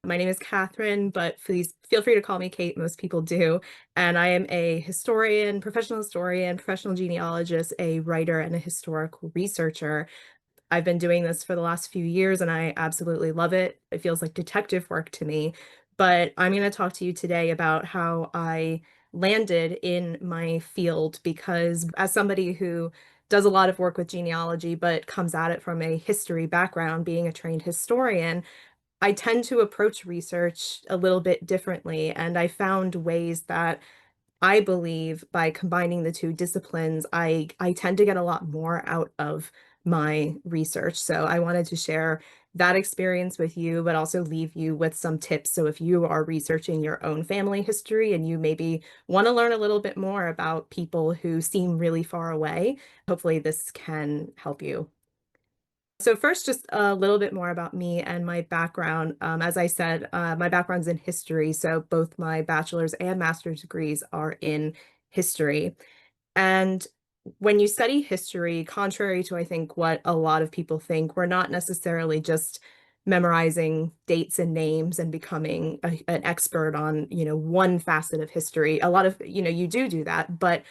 My name is Catherine, but please feel free to call me Kate. Most people do. And I am a historian, professional genealogist, a writer, and a historical researcher. I've been doing this for the last few years and I absolutely love it. It feels like detective work to me. But I'm going to talk to you today about how I landed in my field because, as somebody who does a lot of work with genealogy but comes at it from a history background, being a trained historian, I tend to approach research a little bit differently, and I found ways that I believe by combining the two disciplines, I tend to get a lot more out of my research. So I wanted to share that experience with you, but also leave you with some tips. So if you are researching your own family history and you maybe want to learn a little bit more about people who seem really far away, hopefully this can help you. So first, just a little bit more about me and my background. As I said, my background's in history, so both my bachelor's and master's degrees are in history. And when you study history, contrary to I think what a lot of people think, we're not necessarily just memorizing dates and names and becoming an expert on, one facet of history. A lot of, you do that, but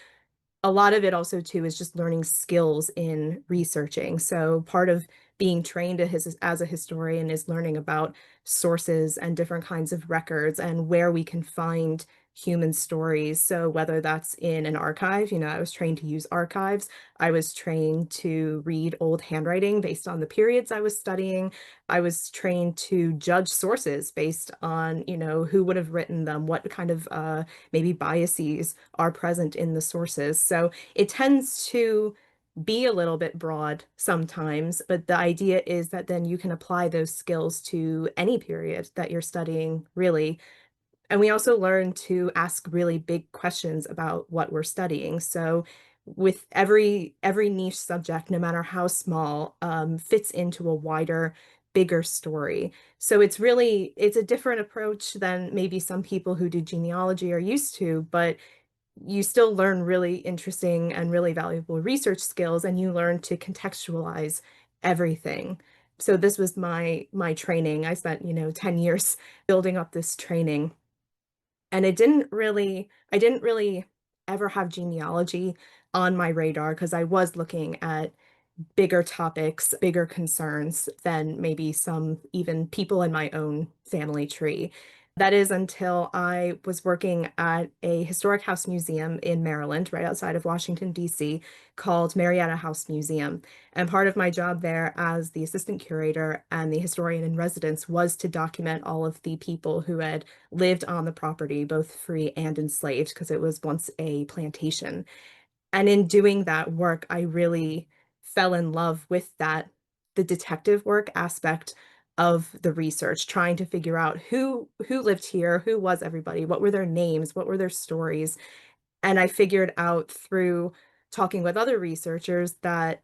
a lot of it also too is just learning skills in researching. So part of being trained as a historian is learning about sources and different kinds of records and where we can find human stories. So whether that's in an archive, I was trained to use archives. I was trained to read old handwriting based on the periods I was studying. I was trained to judge sources based on, who would have written them, what kind of maybe biases are present in the sources. So it tends to be a little bit broad sometimes, but the idea is that then you can apply those skills to any period that you're studying, really. And we also learn to ask really big questions about what we're studying. So with every niche subject, no matter how small, fits into a wider, bigger story. So it's a different approach than maybe some people who do genealogy are used to, but you still learn really interesting and really valuable research skills, and you learn to contextualize everything. So this was my training. I spent, 10 years building up this training. And I didn't really ever have genealogy on my radar because I was looking at bigger topics, bigger concerns than maybe some even people in my own family tree. That is until I was working at a historic house museum in Maryland, right outside of Washington, D.C., called Marietta House Museum. And part of my job there as the assistant curator and the historian in residence was to document all of the people who had lived on the property, both free and enslaved, because it was once a plantation. And in doing that work, I really fell in love with the detective work aspect of the research, trying to figure out who lived here, who was everybody, what were their names, what were their stories. And I figured out through talking with other researchers that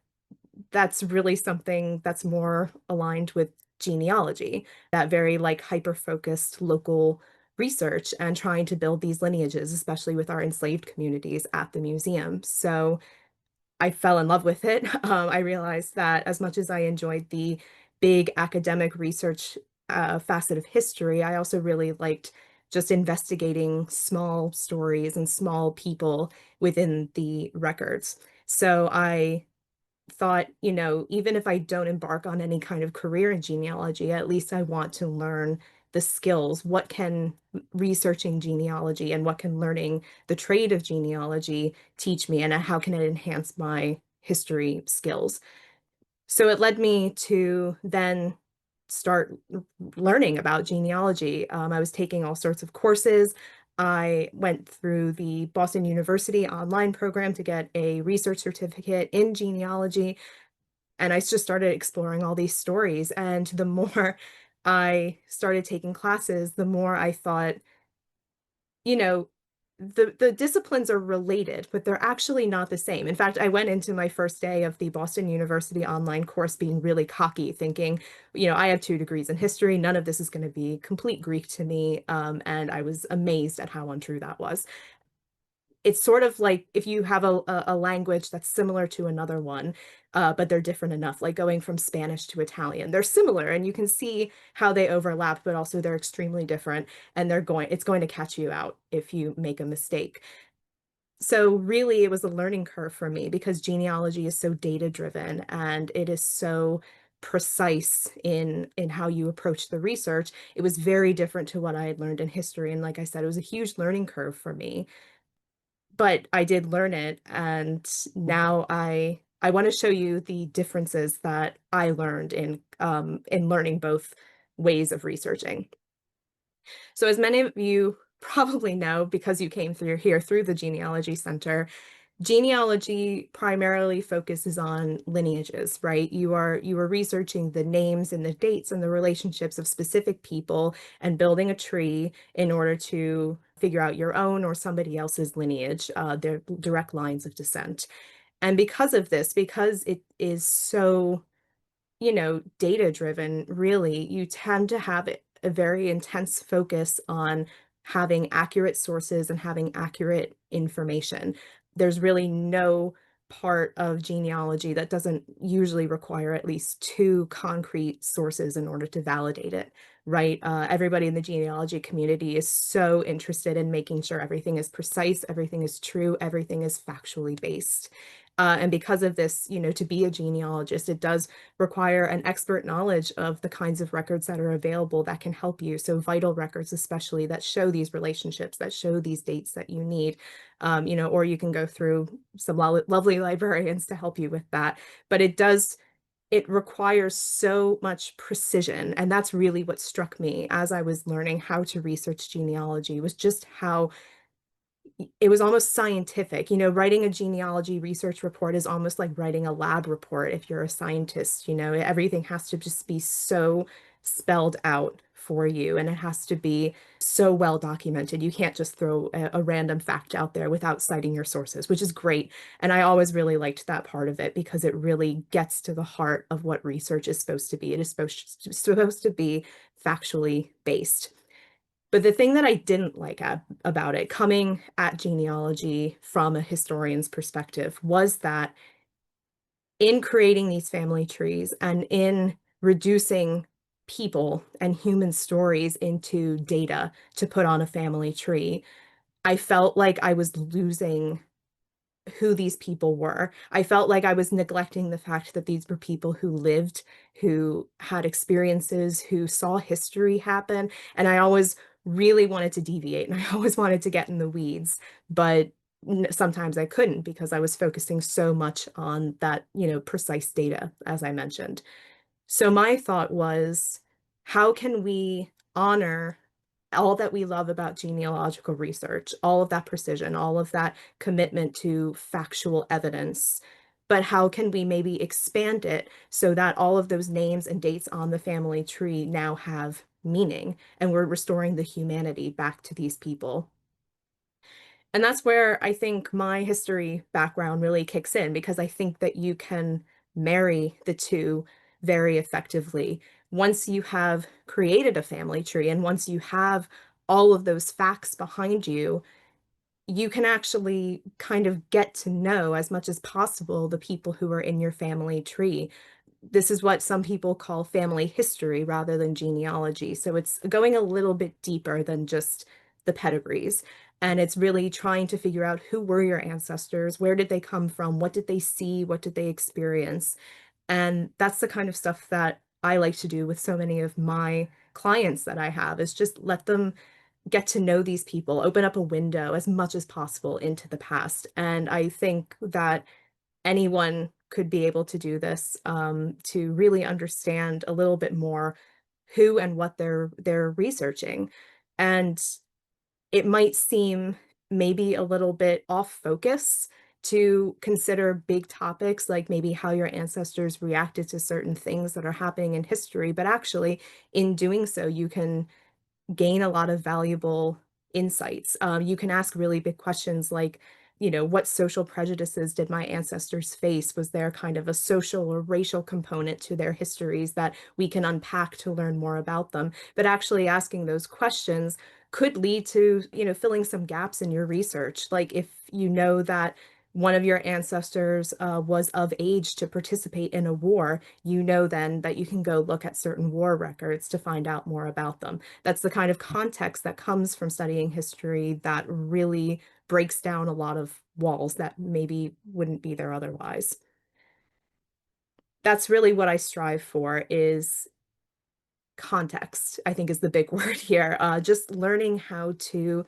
that's really something that's more aligned with genealogy, that very like hyper-focused local research and trying to build these lineages, especially with our enslaved communities at the museum. So I fell in love with it. I realized that as much as I enjoyed the big academic research facet of history, I also really liked just investigating small stories and small people within the records. So I thought, even if I don't embark on any kind of career in genealogy, at least I want to learn the skills. What can researching genealogy and what can learning the trade of genealogy teach me, and how can it enhance my history skills? So it led me to then start learning about genealogy. I was taking all sorts of courses. I went through the Boston University online program to get a research certificate in genealogy, and I just started exploring all these stories. And the more I started taking classes, the more I thought, you know, the disciplines are related, but they're actually not the same. In fact, I went into my first day of the Boston University online course being really cocky, thinking, I have 2 degrees in history. None of this is going to be complete Greek to me. And I was amazed at how untrue that was. it's sort of like if you have a language that's similar to another one, but they're different enough, like going from Spanish to Italian. They're similar and you can see how they overlap, but also they're extremely different, and it's going to catch you out if you make a mistake. So really it was a learning curve for me because genealogy is so data driven and it is so precise in how you approach the research. It was very different to what I had learned in history. And like I said, it was a huge learning curve for me, but I did learn it. And now I want to show you the differences that I learned in learning both ways of researching. So as many of you probably know, because you came through here through the Genealogy Center, genealogy primarily focuses on lineages, right? You are researching the names and the dates and the relationships of specific people and building a tree in order to figure out your own or somebody else's lineage, their direct lines of descent. And because of this, because it is so data driven, really, you tend to have a very intense focus on having accurate sources and having accurate information. There's really no part of genealogy that doesn't usually require at least two concrete sources in order to validate it, right? Everybody in the genealogy community is so interested in making sure everything is precise, everything is true, everything is factually based. And because of this, to be a genealogist, it does require an expert knowledge of the kinds of records that are available that can help you. So vital records, especially that show these relationships, that show these dates that you need, or you can go through some lovely librarians to help you with that. But it requires so much precision. And that's really what struck me as I was learning how to research genealogy, was just how it was almost scientific. Writing a genealogy research report is almost like writing a lab report if you're a scientist. Everything has to just be so spelled out for you, and it has to be so well documented. You can't just throw a random fact out there without citing your sources, which is great. And I always really liked that part of it because it really gets to the heart of what research is supposed to be. It is supposed to be factually based. But the thing that I didn't like about it, coming at genealogy from a historian's perspective, was that in creating these family trees and in reducing people and human stories into data to put on a family tree, I felt like I was losing who these people were. I felt like I was neglecting the fact that these were people who lived, who had experiences, who saw history happen. And I always really wanted to deviate and I always wanted to get in the weeds, but sometimes I couldn't because I was focusing so much on that, precise data, as I mentioned. So my thought was, how can we honor all that we love about genealogical research, all of that precision, all of that commitment to factual evidence, but how can we maybe expand it so that all of those names and dates on the family tree now have meaning and we're restoring the humanity back to these people? And that's where I think my history background really kicks in, because I think that you can marry the two very effectively. Once you have created a family tree and once you have all of those facts behind you, you can actually kind of get to know as much as possible the people who are in your family tree. This is what some people call family history rather than genealogy. So it's going a little bit deeper than just the pedigrees. And it's really trying to figure out, who were your ancestors? Where did they come from? What did they see? What did they experience? And that's the kind of stuff that I like to do with so many of my clients that I have, is just let them get to know these people, open up a window as much as possible into the past. And I think that anyone could be able to do this, to really understand a little bit more who and what they're researching. And it might seem maybe a little bit off focus to consider big topics like maybe how your ancestors reacted to certain things that are happening in history, but actually in doing so, you can gain a lot of valuable insights. You can ask really big questions like, what social prejudices did my ancestors face? Was there kind of a social or racial component to their histories that we can unpack to learn more about them? But actually asking those questions could lead to, filling some gaps in your research. Like if you know that one of your ancestors was of age to participate in a war, you know then that you can go look at certain war records to find out more about them. That's the kind of context that comes from studying history that really breaks down a lot of walls that maybe wouldn't be there otherwise. That's really what I strive for is context, I think is the big word here. Just learning how to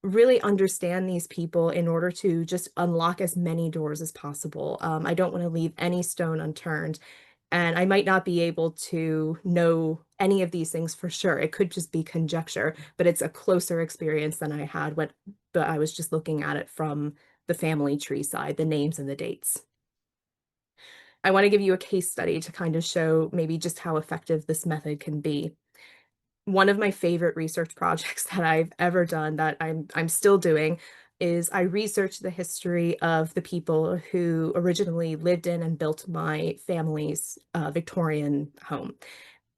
really understand these people in order to just unlock as many doors as possible. I don't want to leave any stone unturned. And I might not be able to know any of these things for sure. It could just be conjecture, but it's a closer experience than I had when but I was just looking at it from the family tree side, the names and the dates. I want to give you a case study to kind of show maybe just how effective this method can be. One of my favorite research projects that I've ever done that I'm still doing is I researched the history of the people who originally lived in and built my family's Victorian home.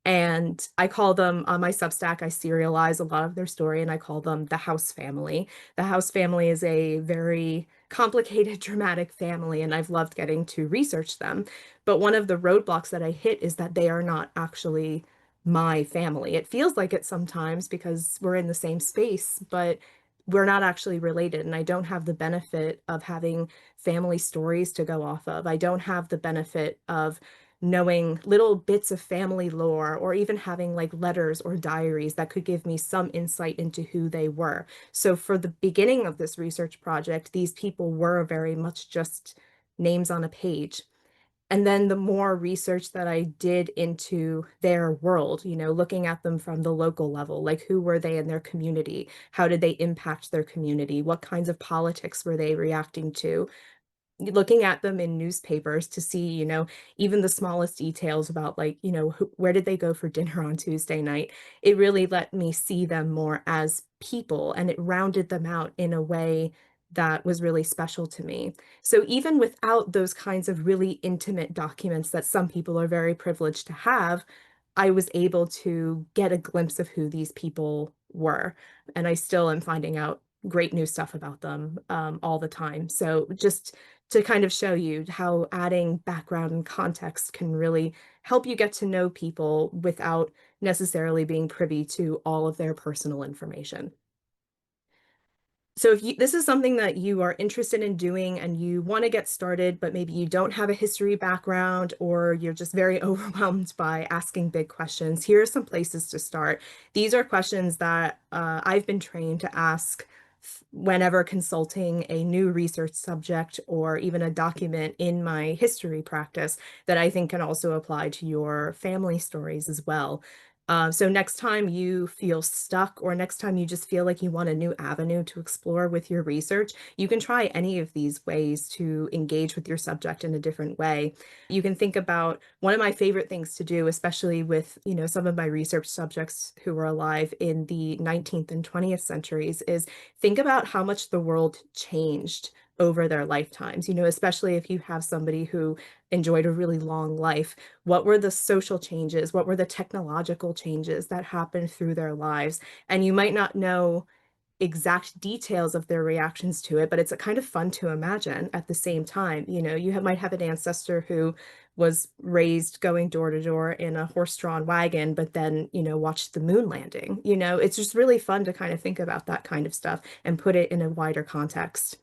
And I call them on my Substack, I serialize a lot of their story and I call them the House family. The House family is a very complicated, dramatic family, and I've loved getting to research them. But one of the roadblocks that I hit is that they are not actually my family. It feels like it sometimes because we're in the same space, but we're not actually related. And I don't have the benefit of having family stories to go off of. I don't have the benefit of knowing little bits of family lore or even having like letters or diaries that could give me some insight into who they were. So for the beginning of this research project, these people were very much just names on a page. And then the more research that I did into their world, looking at them from the local level, like who were they in their community? How did they impact their community? What kinds of politics were they reacting to? Looking at them in newspapers to see, even the smallest details about like, where did they go for dinner on Tuesday night? It really let me see them more as people and it rounded them out in a way that was really special to me. So even without those kinds of really intimate documents that some people are very privileged to have, I was able to get a glimpse of who these people were. And I still am finding out great new stuff about them all the time. So just to kind of show you how adding background and context can really help you get to know people without necessarily being privy to all of their personal information. So if this is something that you are interested in doing and you want to get started, but maybe you don't have a history background or you're just very overwhelmed by asking big questions, here are some places to start. These are questions that I've been trained to ask whenever consulting a new research subject or even a document in my history practice that I think can also apply to your family stories as well. So next time you feel stuck or next time you just feel like you want a new avenue to explore with your research, you can try any of these ways to engage with your subject in a different way. You can think about one of my favorite things to do, especially with, some of my research subjects who were alive in the 19th and 20th centuries, is think about how much the world changed over their lifetimes, especially if you have somebody who enjoyed a really long life. What were the social changes? What were the technological changes that happened through their lives? And you might not know exact details of their reactions to it, but it's a kind of fun to imagine at the same time. Might have an ancestor who was raised going door to door in a horse-drawn wagon, but then, watched the moon landing. It's just really fun to kind of think about that kind of stuff and put it in a wider context.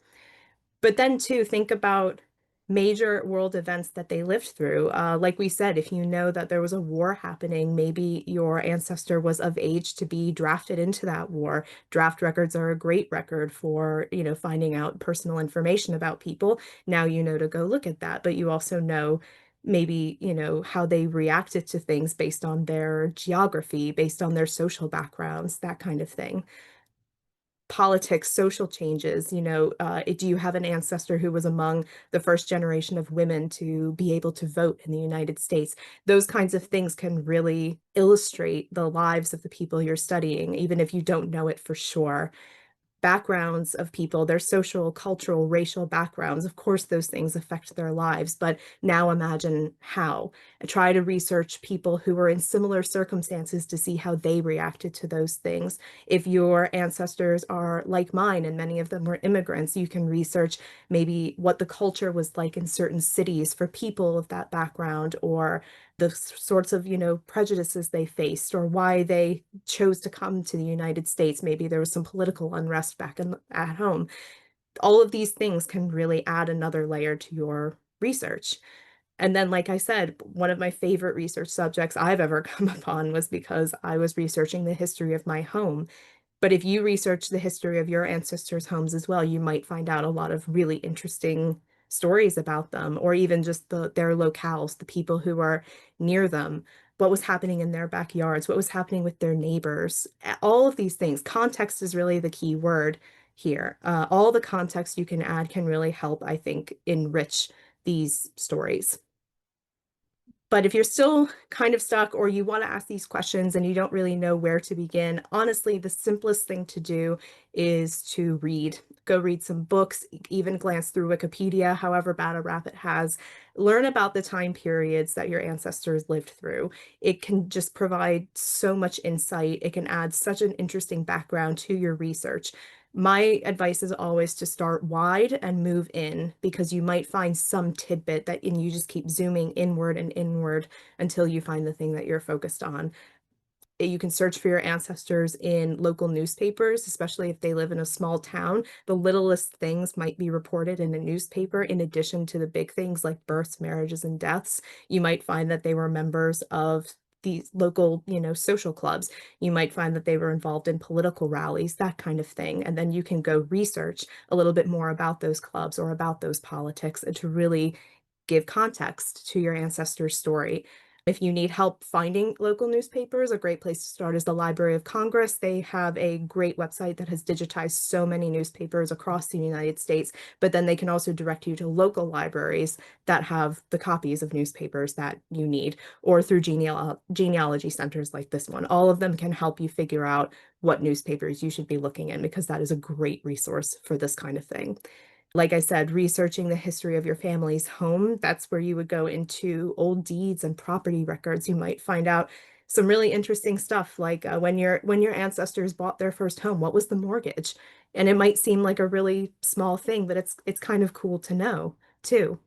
But then too, think about major world events that they lived through. Like we said, if you know that there was a war happening, maybe your ancestor was of age to be drafted into that war. Draft records are a great record for, finding out personal information about people. Now you know to go look at that, but you also know maybe, how they reacted to things based on their geography, based on their social backgrounds, that kind of thing. Politics, social changes, do you have an ancestor who was among the first generation of women to be able to vote in the United States? Those kinds of things can really illustrate the lives of the people you're studying, even if you don't know it for sure. backgrounds of people, their social, cultural, racial backgrounds. Of course, those things affect their lives, but now imagine how. Try to research people who were in similar circumstances to see how they reacted to those things. If your ancestors are like mine and many of them were immigrants, you can research maybe what the culture was like in certain cities for people of that background, or the sorts of, prejudices they faced, or why they chose to come to the United States. Maybe there was some political unrest at home. All of these things can really add another layer to your research. And then, like I said, one of my favorite research subjects I've ever come upon was because I was researching the history of my home. But if you research the history of your ancestors' homes as well, you might find out a lot of really interesting stories about them, or even just their locales, the people who are near them, what was happening in their backyards, what was happening with their neighbors, all of these things. Context is really the key word here. All the context you can add can really help, I think, enrich these stories. But if you're still kind of stuck, or you want to ask these questions and you don't really know where to begin, honestly, the simplest thing to do is to read. Go read some books, even glance through Wikipedia, however bad a rap it has. Learn about the time periods that your ancestors lived through. It can just provide so much insight. It can add such an interesting background to your research. My advice is always to start wide and move in, because you might find some tidbit that, and you just keep zooming inward and inward until you find the thing that you're focused on. You can search for your ancestors in local newspapers, especially if they live in a small town. The littlest things might be reported in a newspaper, in addition to the big things like births, marriages, and deaths. You might find that they were members of these local, social clubs. You might find that they were involved in political rallies, that kind of thing. And then you can go research a little bit more about those clubs or about those politics, and to really give context to your ancestors' story. If you need help finding local newspapers, a great place to start is the Library of Congress. They have a great website that has digitized so many newspapers across the United States, but then they can also direct you to local libraries that have the copies of newspapers that you need, or through genealogy centers like this one. All of them can help you figure out what newspapers you should be looking in, because that is a great resource for this kind of thing. Like I said, researching the history of your family's home, that's where you would go into old deeds and property records. You might find out some really interesting stuff, like when your ancestors bought their first home, what was the mortgage? And it might seem like a really small thing, but it's kind of cool to know too.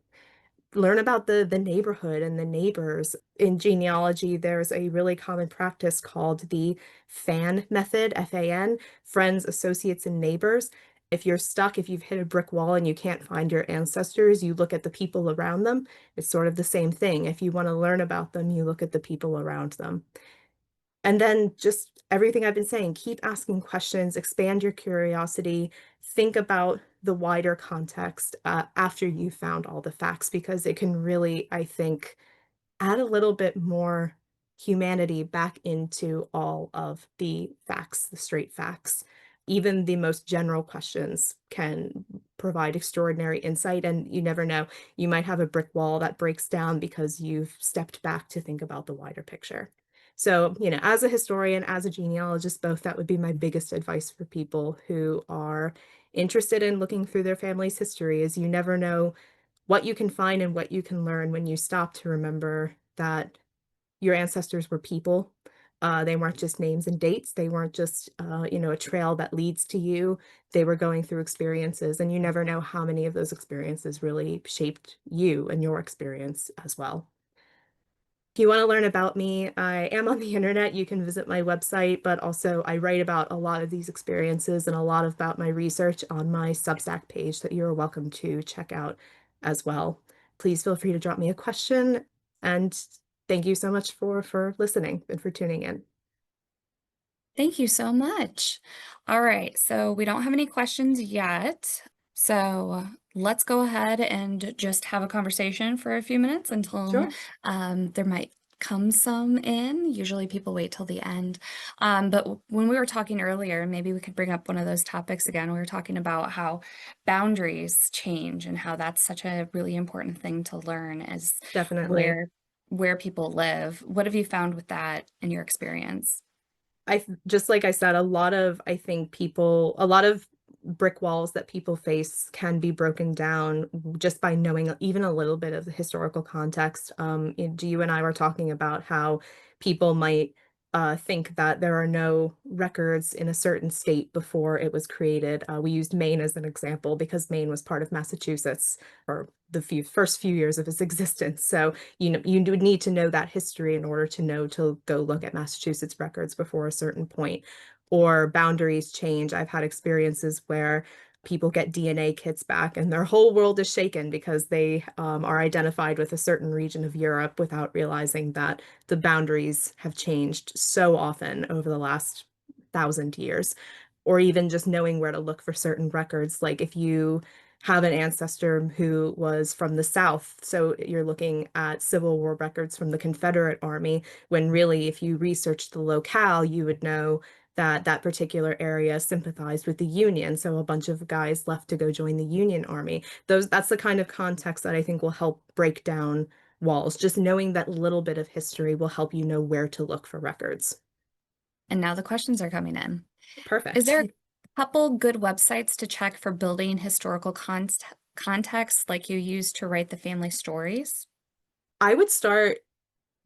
Learn about the neighborhood and the neighbors. In genealogy, there's a really common practice called the FAN method, FAN, friends, associates, and neighbors. If you're stuck, if you've hit a brick wall and you can't find your ancestors, you look at the people around them. It's sort of the same thing. If you want to learn about them, you look at the people around them. And then just everything I've been saying, keep asking questions, expand your curiosity, think about the wider context after you've found all the facts, because it can really, I think, add a little bit more humanity back into all of the facts, the straight facts. Even the most general questions can provide extraordinary insight, and you never know. You might have a brick wall that breaks down because you've stepped back to think about the wider picture. So, as a historian, as a genealogist, both, that would be my biggest advice for people who are interested in looking through their family's history, is you never know what you can find and what you can learn when you stop to remember that your ancestors were people. They weren't just names and dates. They weren't just, a trail that leads to you. They were going through experiences, and you never know how many of those experiences really shaped you and your experience as well. If you want to learn about me, I am on the internet. You can visit my website, but also I write about a lot of these experiences and a lot about my research on my Substack page that you're welcome to check out as well. Please feel free to drop me a question, and thank you so much for listening and for tuning in. Thank you so much. All right, so we don't have any questions yet. So let's go ahead and just have a conversation for a few minutes until Sure. there might come some in. Usually people wait till the end. But when we were talking earlier, maybe we could bring up one of those topics again. We were talking about how boundaries change and how that's such a really important thing to learn as Definitely. where people live. What have you found with that in your experience? Just like I said, a lot of, I think, people, a lot of brick walls that people face can be broken down just by knowing even a little bit of the historical context. You and I were talking about how people might think that there are no records in a certain state before it was created. We used Maine as an example because Maine was part of Massachusetts for the first few years of its existence. So you would need to know that history in order to know to go look at Massachusetts records before a certain point, or boundaries change. I've had experiences where people get DNA kits back and their whole world is shaken because they are identified with a certain region of Europe without realizing that the boundaries have changed so often over the last 1,000 years. Or even just knowing where to look for certain records. Like if you have an ancestor who was from the South, so you're looking at Civil War records from the Confederate Army, when really, if you researched the locale, you would know that that particular area sympathized with the Union. So a bunch of guys left to go join the Union Army. That's the kind of context that I think will help break down walls. Just knowing that little bit of history will help you know where to look for records. And now the questions are coming in. Is Perfect. there a couple good websites to check for building historical context like you use to write the family stories? I would start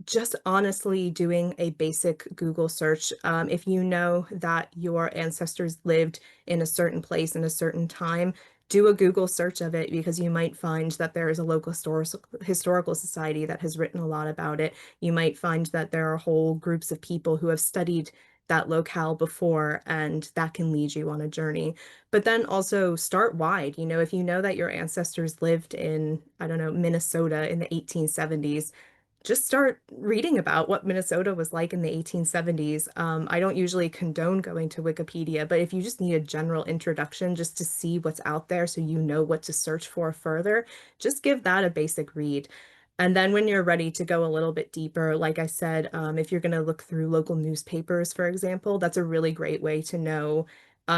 just honestly doing a basic Google search. If you know that your ancestors lived in a certain place in a certain time, do a Google search of it because you might find that there is a local historical society that has written a lot about it. You might find that there are whole groups of people who have studied that locale before, and that can lead you on a journey. But then also start wide. If you know that your ancestors lived in, I don't know, Minnesota in the 1870s, just start reading about what Minnesota was like in the 1870s. I don't usually condone going to Wikipedia, but if you just need a general introduction just to see what's out there so you know what to search for further, just give that a basic read. And then when you're ready to go a little bit deeper, like I said, if you're going to look through local newspapers, for example, that's a really great way to know.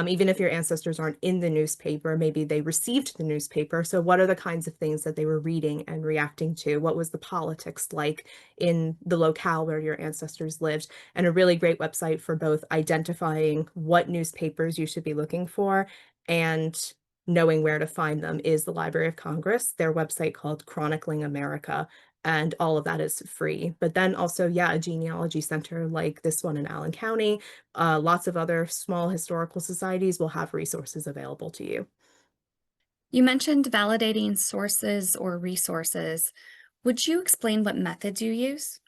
Even if your ancestors aren't in the newspaper, maybe they received the newspaper. So, what are the kinds of things that they were reading and reacting to? What was the politics like in the locale where your ancestors lived? And a really great website for both identifying what newspapers you should be looking for and knowing where to find them is the Library of Congress, their website called Chronicling America. And all of that is free. But then also, yeah, a genealogy center like this one in Allen County, lots of other small historical societies will have resources available to you. You mentioned validating sources or resources. Would you explain what methods you use?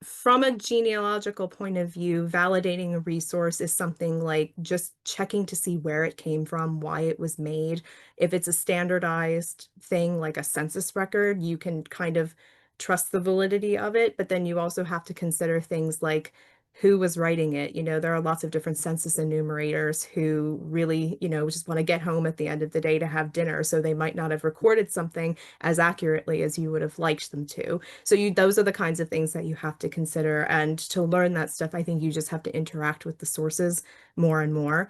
From a genealogical point of view, validating a resource is something like just checking to see where it came from, why it was made. If it's a standardized thing like a census record, you can kind of trust the validity of it, but then you also have to consider things like who was writing it. There are lots of different census enumerators who really, just want to get home at the end of the day to have dinner, so they might not have recorded something as accurately as you would have liked them to. So those are the kinds of things that you have to consider. And to learn that stuff, I think you just have to interact with the sources more and more.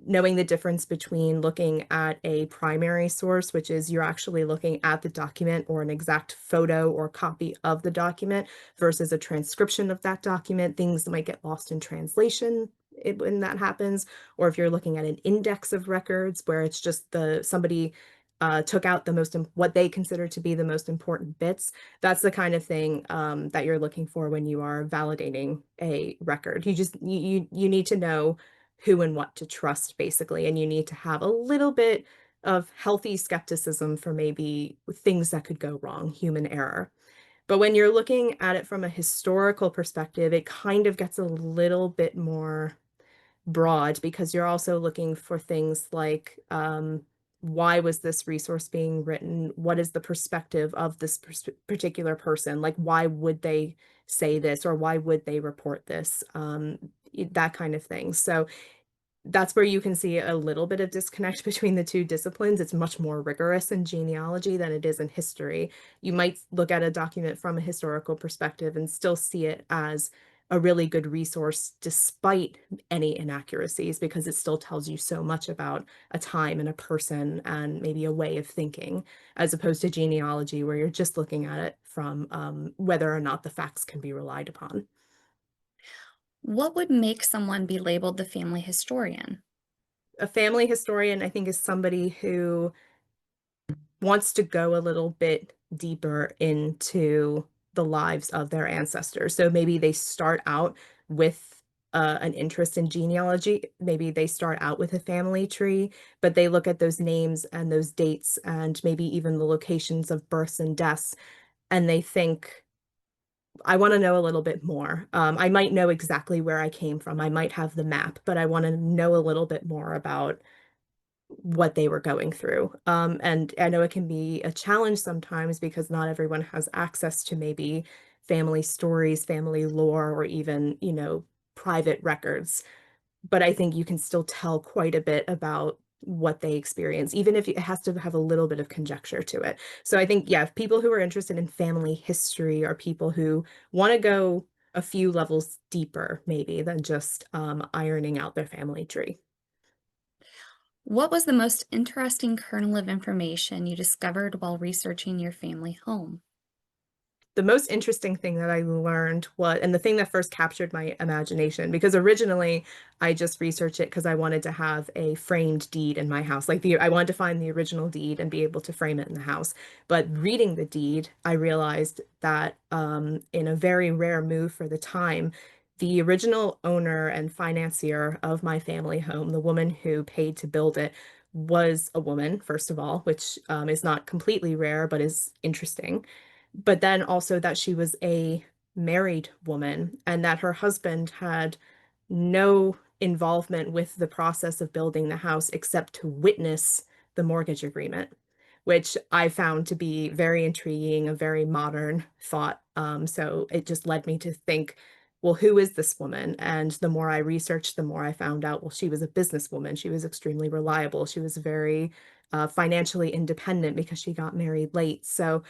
Knowing the difference between looking at a primary source, which is you're actually looking at the document or an exact photo or copy of the document, versus a transcription of that document. Things might get lost in translation when that happens, or if you're looking at an index of records where it's just somebody took out what they consider to be the most important bits. That's the kind of thing that you're looking for when you are validating a record. You need to know who and what to trust, basically, and you need to have a little bit of healthy skepticism for maybe things that could go wrong, human error. But when you're looking at it from a historical perspective, it kind of gets a little bit more broad because you're also looking for things like why was this resource being written? What is the perspective of this particular person? Like, why would they say this or why would they report this? That kind of thing. So that's where you can see a little bit of disconnect between the two disciplines. It's much more rigorous in genealogy than it is in history. You might look at a document from a historical perspective and still see it as a really good resource despite any inaccuracies because it still tells you so much about a time and a person and maybe a way of thinking, as opposed to genealogy where you're just looking at it from whether or not the facts can be relied upon. What would make someone be labeled the family historian? a family historian, I think, is somebody who wants to go a little bit deeper into the lives of their ancestors. So maybe they start out with an interest in genealogy. Maybe they start out with a family tree, but they look at those names and those dates and maybe even the locations of births and deaths, and they think, I want to know a little bit more. I might know exactly where I came from. I might have the map, but I want to know a little bit more about what they were going through. And I know it can be a challenge sometimes because not everyone has access to maybe family stories, family lore, or even, private records. But I think you can still tell quite a bit about what they experience, even if it has to have a little bit of conjecture to it. So I think, yeah, people who are interested in family history are people who want to go a few levels deeper, maybe, than just ironing out their family tree. What was the most interesting kernel of information you discovered while researching your family home? The most interesting thing that I learned was, and the thing that first captured my imagination, because originally I just researched it because I wanted to have a framed deed in my house. I wanted to find the original deed and be able to frame it in the house. But reading the deed, I realized that in a very rare move for the time, the original owner and financier of my family home, the woman who paid to build it, was a woman, first of all, which is not completely rare, but is interesting, but then also that she was a married woman and that her husband had no involvement with the process of building the house except to witness the mortgage agreement, which I found to be very intriguing, a very modern thought. So it just led me to think, well, who is this woman? And the more I researched, the more I found out, well, she was a businesswoman. She was extremely reliable. She was very financially independent because she got married late. So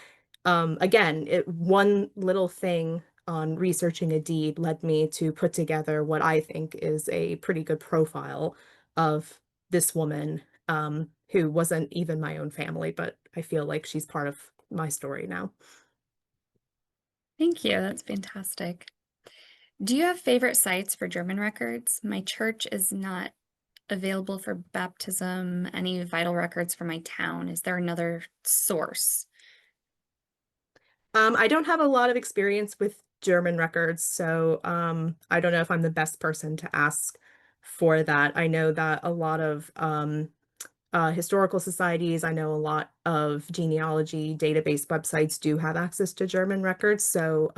again, one little thing on researching a deed led me to put together what I think is a pretty good profile of this woman, who wasn't even my own family, but I feel like she's part of my story now. Thank you. That's fantastic. Do you have favorite sites for German records? My church is not available for baptism, any vital records for my town. Is there another source? I don't have a lot of experience with German records, so I don't know if I'm the best person to ask for that. I know that a lot of historical societies, I know a lot of genealogy database websites do have access to German records, so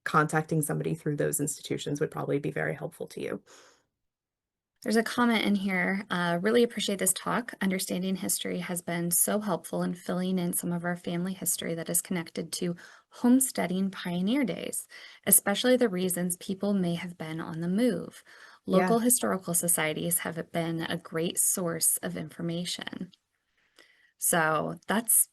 contacting somebody through those institutions would probably be very helpful to you. There's a comment in here. Really appreciate this talk. Understanding history has been so helpful in filling in some of our family history that is connected to homesteading pioneer days, especially the reasons people may have been on the move. Yeah, Local historical societies have been a great source of information. So that's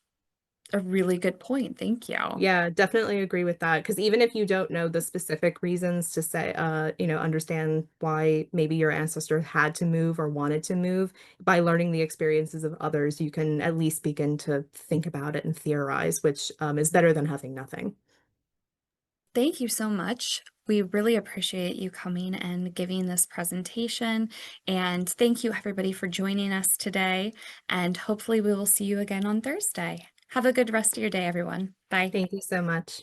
a really good point. Thank you. yeah, definitely agree with that. Because even if you don't know the specific reasons to say, understand why maybe your ancestor had to move or wanted to move, by learning the experiences of others, you can at least begin to think about it and theorize, which is better than having nothing. Thank you so much. We really appreciate you coming and giving this presentation. And thank you, everybody, for joining us today. And hopefully, we will see you again on Thursday. Have a good rest of your day, everyone. Bye. Thank you so much.